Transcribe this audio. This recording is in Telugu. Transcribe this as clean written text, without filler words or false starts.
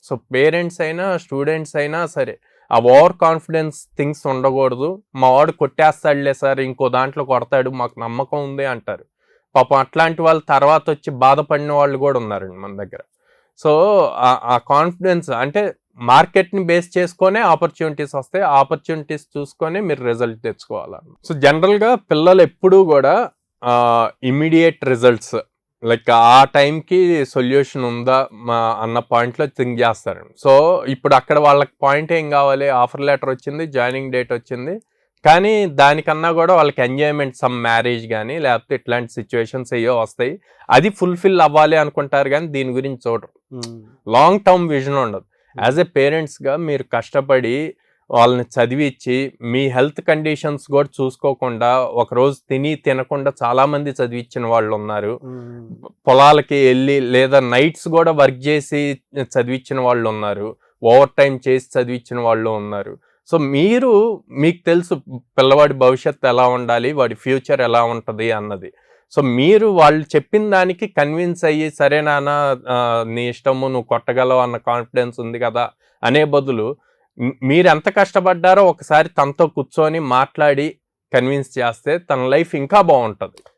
సో పేరెంట్స్ అయినా స్టూడెంట్స్ అయినా సరే ఆ ఓవర్ కాన్ఫిడెన్స్ థింగ్స్ ఉండకూడదు. మా వాడు కొట్టేస్తాడులే సార్, ఇంకో దాంట్లో కొడతాడు, మాకు నమ్మకం ఉంది అంటారు. పాపం అట్లాంటి వాళ్ళు తర్వాత వచ్చి బాధపడిన వాళ్ళు కూడా ఉన్నారండి మన దగ్గర. సో ఆ కాన్ఫిడెన్స్ అంటే మార్కెట్ని బేస్ చేసుకొనే ఆపర్చునిటీస్ వస్తాయి. ఆపర్చునిటీస్ చూసుకొని మీరు రిజల్ట్ తెచ్చుకోవాలి. సో జనరల్గా పిల్లలు ఎప్పుడూ కూడా ఇమీడియట్ రిజల్ట్స్ లైక్ ఆ టైంకి సొల్యూషన్ ఉందా అన్న పాయింట్లో థింక్ చేస్తారు. సో ఇప్పుడు అక్కడ వాళ్ళకి పాయింట్ ఏం కావాలి, ఆఫర్ లెటర్ వచ్చింది, జాయినింగ్ డేట్ వచ్చింది, కానీ దానికన్నా కూడా వాళ్ళకి ఎంజాయ్మెంట్, సమ్ మ్యారేజ్ కానీ లేకపోతే ఇట్లాంటి సిచ్యువేషన్స్ అయ్యో వస్తాయి, అది ఫుల్ఫిల్ అవ్వాలి అనుకుంటారు, కానీ దీని గురించి చూడరు. లాంగ్ టర్మ్ విజన్ ఉండదు. యాజ్ ఎ పేరెంట్స్గా మీరు కష్టపడి వాళ్ళని చదివించి మీ హెల్త్ కండిషన్స్ కూడా చూసుకోకుండా ఒకరోజు తినకుండా చాలామంది చదివించిన వాళ్ళు ఉన్నారు. పొలాలకి వెళ్ళి లేదా నైట్స్ కూడా వర్క్ చేసి చదివించిన వాళ్ళు ఉన్నారు. ఓవర్ టైం చేసి చదివించిన వాళ్ళు ఉన్నారు. సో మీకు తెలుసు పిల్లవాడి భవిష్యత్తు ఎలా ఉండాలి, వాడి ఫ్యూచర్ ఎలా ఉంటుంది అన్నది. సో మీరు వాళ్ళు చెప్పిన దానికి కన్విన్స్ అయ్యి సరే నాన్న నీ ఇష్టము, నువ్వు కొట్టగలవు అన్న కాన్ఫిడెన్స్ ఉంది కదా అనే బదులు మీరు ఎంత కష్టపడ్డారో ఒకసారి తనతో కూర్చొని మాట్లాడి కన్విన్స్ చేస్తే తన లైఫ్ ఇంకా బాగుంటుంది.